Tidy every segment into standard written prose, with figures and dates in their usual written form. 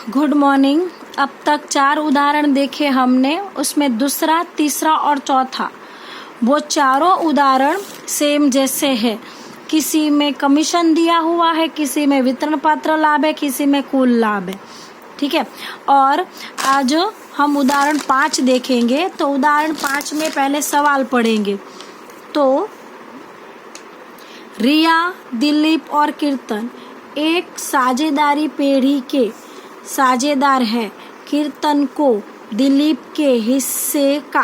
Good morning. अब तक 4 उदाहरण देखे हमने, उसमें दूसरा, तीसरा और चौथा, वो चारों उदाहरण सेम जैसे है। किसी में कमीशन दिया हुआ है, किसी में वितरण पात्र लाभ है, किसी में कुल लाभ है। ठीक है। और आज हम उदाहरण 5 देखेंगे। तो उदाहरण 5 में पहले सवाल पढ़ेंगे। तो रिया, दिलीप और कीर्तन एक साझेदारी पेढ़ी के साझेदार है। कीर्तन को दिलीप के हिस्से का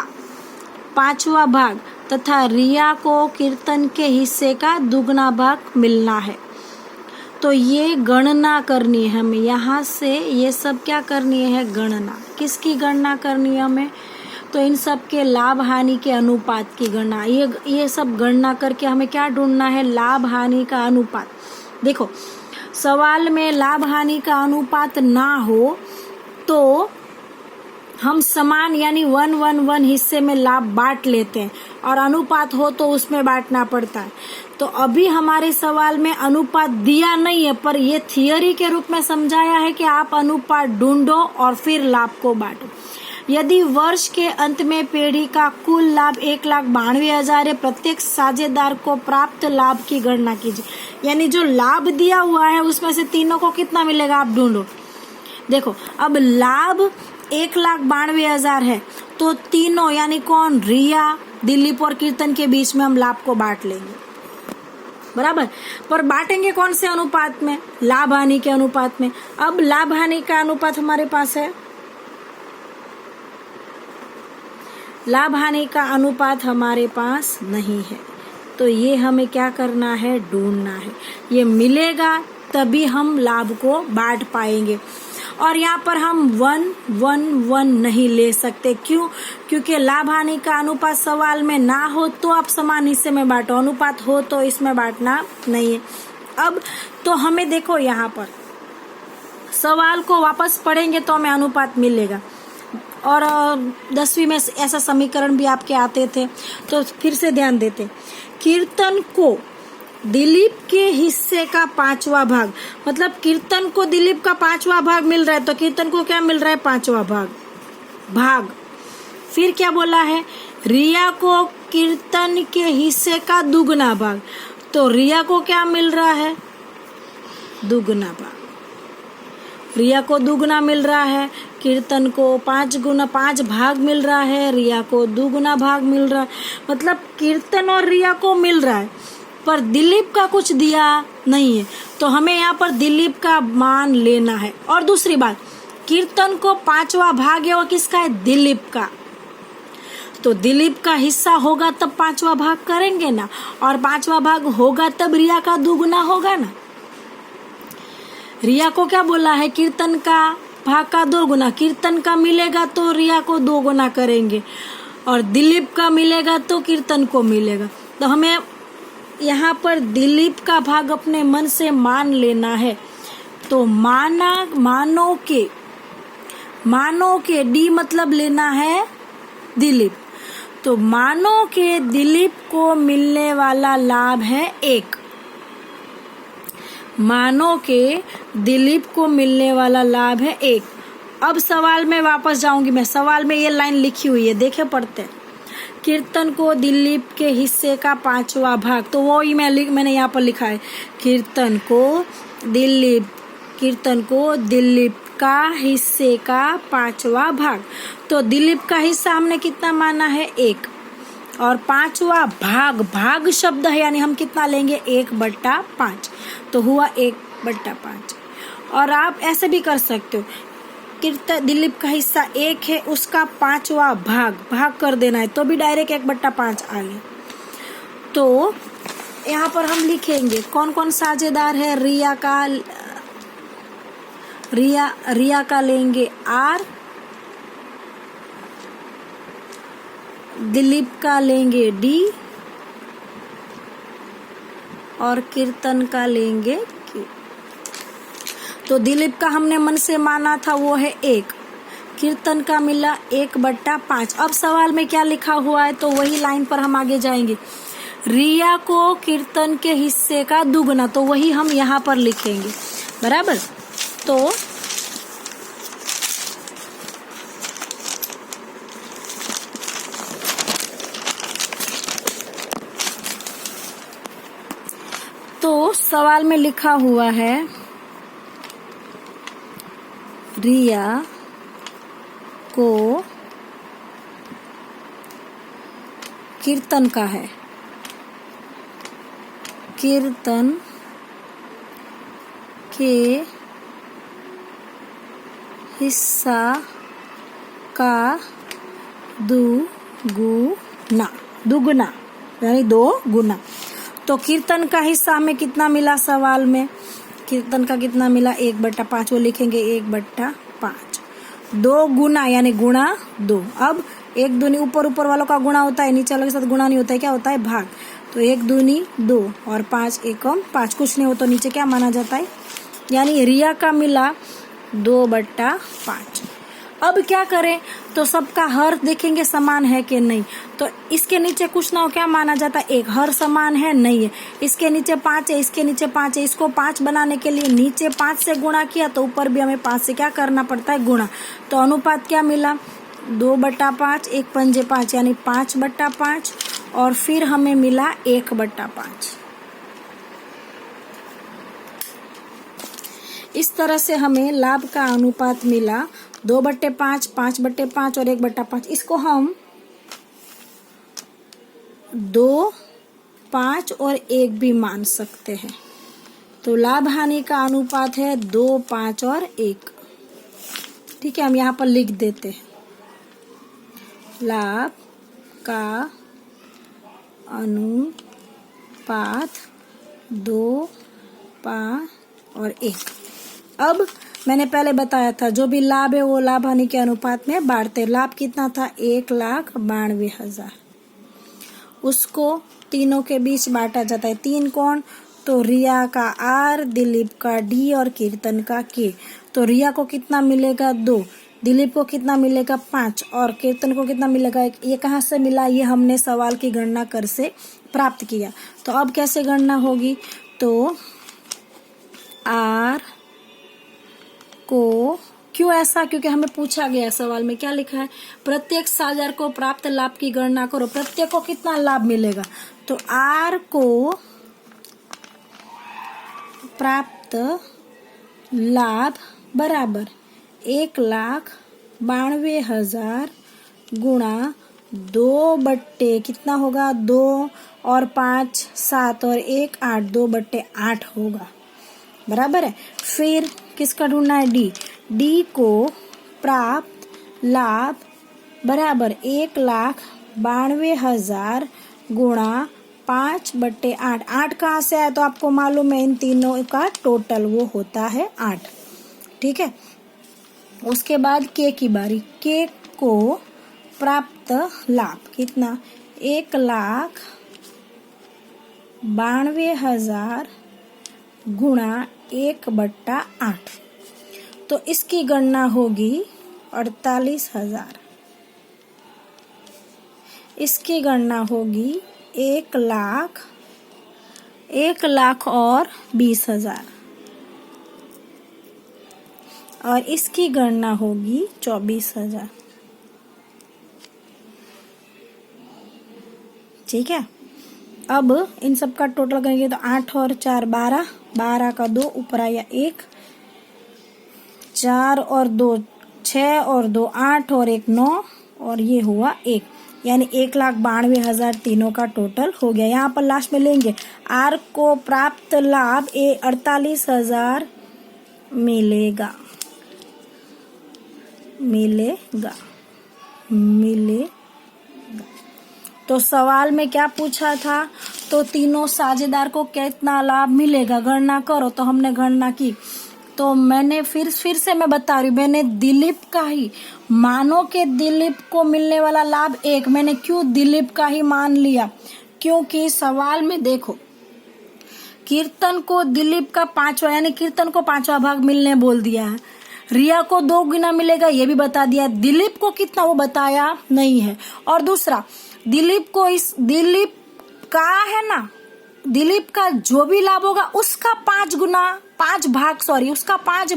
5वां भाग तथा रिया को कीर्तन के हिस्से का 2गुना भाग मिलना है। तो ये गणना करनी है हमें। यहाँ से ये सब क्या करनी है? गणना। किसकी गणना करनी है हमें? तो इन सब के लाभ हानि के अनुपात की गणना। ये सब गणना करके हमें क्या ढूंढना है? लाभ हानि का अनुपात। देखो, सवाल में लाभ हानि का अनुपात ना हो तो हम समान यानी 1-1-1 हिस्से में लाभ बांट लेते हैं, और अनुपात हो तो उसमें बांटना पड़ता है। तो अभी हमारे सवाल में अनुपात दिया नहीं है, पर ये थियरी के रूप में समझाया है कि आप अनुपात ढूंढो और फिर लाभ को बांटो। यदि वर्ष के अंत में पेढ़ी का कुल लाभ 1,92,000 है, प्रत्येक साझेदार को प्राप्त लाभ की गणना कीजिए। यानी जो लाभ दिया हुआ है उसमें से तीनों को कितना मिलेगा आप ढूंढो। देखो, अब लाभ 1,92,000 है, तो तीनों यानी कौन? रिया, दिलीप और कीर्तन के बीच में हम लाभ को बांट लेंगे। बराबर। पर बांटेंगे कौन से अनुपात में? लाभ हानि के अनुपात में। अब लाभ हानि का अनुपात हमारे पास है, लाभ हानि का अनुपात हमारे पास नहीं है। तो ये हमें क्या करना है? ढूंढना है। ये मिलेगा तभी हम लाभ को बांट पाएंगे। और यहाँ पर हम 1-1-1 नहीं ले सकते। क्यों? क्योंकि लाभ हानि का अनुपात सवाल में ना हो तो आप समान हिस्से में बांटो, अनुपात हो तो इसमें बांटना नहीं है। अब तो हमें देखो, यहाँ पर सवाल को वापस पढ़ेंगे तो हमें अनुपात मिलेगा। और 10वीं में ऐसा समीकरण भी आपके आते थे, तो फिर से ध्यान देते। कीर्तन को दिलीप के हिस्से का 5वां भाग, मतलब कीर्तन को दिलीप का 5वां भाग मिल रहा है, तो कीर्तन को क्या मिल रहा है? 5वां भाग। फिर क्या बोला है? रिया को कीर्तन के हिस्से का 2गुना भाग, तो रिया को क्या मिल रहा है? 2गुना भाग। रिया को 2गुना मिल रहा है, कीर्तन को 5 भाग मिल रहा है, रिया को 2गुना भाग मिल रहा है। मतलब कीर्तन और रिया को मिल रहा है, पर दिलीप का कुछ दिया नहीं है, तो हमें यहाँ पर दिलीप का मान लेना है। और दूसरी बात, कीर्तन को 5वां भाग है, वो किसका है? दिलीप का। तो दिलीप का हिस्सा होगा तब 5वां भाग करेंगे ना, और 5वां भाग होगा तब रिया का 2गुना होगा ना। रिया को क्या बोला है? कीर्तन का भाग का 2गुना। कीर्तन का मिलेगा तो रिया को 2गुना करेंगे, और दिलीप का मिलेगा तो कीर्तन को मिलेगा। तो हमें यहाँ पर दिलीप का भाग अपने मन से मान लेना है। तो मानो के डी मतलब लेना है दिलीप। तो मानो के दिलीप को मिलने वाला लाभ है 1। मानो के दिलीप को मिलने वाला लाभ है 1। अब सवाल में वापस जाऊंगी मैं। सवाल में ये लाइन लिखी हुई है, देखे पढ़ते हैं। कीर्तन को दिलीप के हिस्से का 5वां भाग, तो वो ही मैंने यहाँ पर लिखा है। कीर्तन को दिलीप का हिस्से का 5वां भाग। तो दिलीप का हिस्सा हमने कितना माना है? 1। और 5वां भाग शब्द है, यानी हम कितना लेंगे? 1/5। तो हुआ 1/5। और आप ऐसे भी कर सकते हो, कीर्तन दिलीप का हिस्सा 1 है, उसका 5वां भाग कर देना है, तो भी डायरेक्ट 1/5 आ गया। तो यहाँ पर हम लिखेंगे कौन कौन साझेदार है। रिया का लेंगे R, दिलीप का लेंगे D, और कीर्तन का लेंगे Q। तो दिलीप का हमने मन से माना था वो है 1, कीर्तन का मिला 1/5। अब सवाल में क्या लिखा हुआ है, तो वही लाइन पर हम आगे जाएंगे। रिया को कीर्तन के हिस्से का 2गुना, तो वही हम यहाँ पर लिखेंगे। बराबर। तो सवाल में लिखा हुआ है रिया को कीर्तन का है, कीर्तन के हिस्सा का दुगुना, दुगुना यानी 2 गुना। तो कीर्तन का हिस्सा में कितना मिला सवाल में, कीर्तन का कितना मिला 1/5, वो लिखेंगे 1/5। 2 गुना यानी गुणा 2। अब 1 दूनी ऊपर वालों का गुणा होता है, नीचे वालों के साथ गुणा नहीं होता है, क्या होता है भाग। तो 1 दूनी 2 और 5 एकम 5, कुछ नहीं हो तो नीचे क्या माना जाता है, यानी रिया का मिला 2/5। अब क्या करें, तो सबका हर देखेंगे समान है कि नहीं। तो इसके नीचे कुछ ना हो क्या माना जाता है, 1 हर समान है नहीं है। इसके नीचे 5 है, इसके नीचे 5 है, इसको 5 बनाने के लिए नीचे 5 से गुणा किया तो ऊपर भी हमें 5 से क्या करना पड़ता है, गुणा। तो अनुपात क्या मिला 2/5, 1 पंजे 5 यानी 5/5 और फिर हमें मिला 1/5। इस तरह से हमें लाभ का अनुपात मिला 2/5, 5/5 और 1/5। इसको हम 2, 5 और 1 भी मान सकते हैं। तो लाभ हानि का अनुपात है 2, 5 और 1। ठीक है, हम यहाँ पर लिख देते हैं लाभ का अनुपात 2, 5 और 1। अब मैंने पहले बताया था जो भी लाभ है वो लाभ हानि के अनुपात में बांटते। लाभ कितना था 1,92,000, उसको तीनों के बीच बांटा जाता है। 3 कौन, तो रिया का R, दिलीप का D और कीर्तन का K। तो रिया को कितना मिलेगा 2, दिलीप को कितना मिलेगा 5 और कीर्तन को कितना मिलेगा 1। ये कहाँ से मिला, ये हमने सवाल की गणना कर से प्राप्त किया। तो अब कैसे गणना होगी, तो R को, क्यों ऐसा, क्योंकि हमें पूछा गया सवाल में क्या लिखा है, प्रत्येक साझेदार को प्राप्त लाभ की गणना करो। प्रत्येक को कितना लाभ मिलेगा, तो R को प्राप्त लाभ बराबर 1,92,000 गुणा 2 कितना होगा 2 और 5 7 और 1 8, 2/8 होगा, बराबर है। फिर किसका ढूंढना है, D को प्राप्त लाभ बराबर 1,92,000 गुणा 5/8। 8 कहाँ से आया, तो आपको मालूम है इन तीनों का टोटल वो होता है 8। ठीक है, उसके बाद K की बारी। K को प्राप्त लाभ कितना 1,92,000 गुणा 1/8। तो इसकी गणना होगी 48,000। इसकी गणना होगी 1,00,000 और 20,000 और इसकी गणना होगी 24,000। ठीक है, अब इन सब का टोटल करेंगे तो 8 और 4 12, 12 का 2 ऊपर आया 1, 4 और 2 6 और 2 8 और 1 9 और ये हुआ 1, यानी 1,92,000 तीनों का टोटल हो गया। यहाँ पर लास्ट में लेंगे R को प्राप्त लाभ 48,000 मिलेगा। तो सवाल में क्या पूछा था, तो तीनों साझेदार को कितना लाभ मिलेगा गणना करो। तो हमने गणना की, तो मैंने फिर से मैं बता रही हूँ, मैंने दिलीप का ही मानो के दिलीप को मिलने वाला लाभ 1, मैंने क्यों दिलीप का ही मान लिया, क्योंकि सवाल में देखो कीर्तन को दिलीप का 5वां यानी कीर्तन को 5वां भाग मिलने बोल दिया है, रिया को 2 गुना मिलेगा ये भी बता दिया, दिलीप को कितना वो बताया नहीं है। और दूसरा दिलीप को, इस दिलीप का है ना, दिलीप का जो भी लाभ होगा उसका 5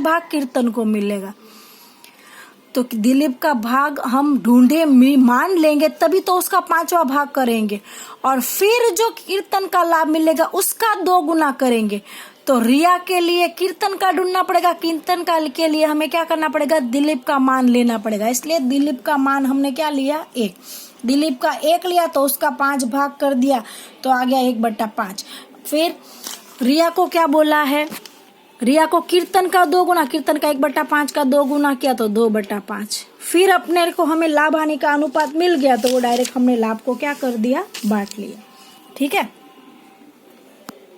भाग कीर्तन को मिलेगा। तो दिलीप का भाग हम ढूंढे मान लेंगे तभी तो उसका 5वां भाग करेंगे, और फिर जो कीर्तन का लाभ मिलेगा उसका 2 गुना करेंगे। तो रिया के लिए कीर्तन का ढूंढना पड़ेगा, कीर्तन का के लिए हमें क्या करना पड़ेगा, दिलीप का मान लेना पड़ेगा। इसलिए दिलीप का मान हमने क्या लिया, 1। दिलीप का 1 लिया तो उसका 5 भाग कर दिया, तो आ गया 1/5। फिर रिया को क्या बोला है, रिया को कीर्तन का 2 गुना, कीर्तन का 1/5 का 2 गुना किया तो 2/5। फिर अपने को हमें लाभ हानि का अनुपात मिल गया तो वो डायरेक्ट हमने लाभ को क्या कर दिया, बांट लिया। ठीक है।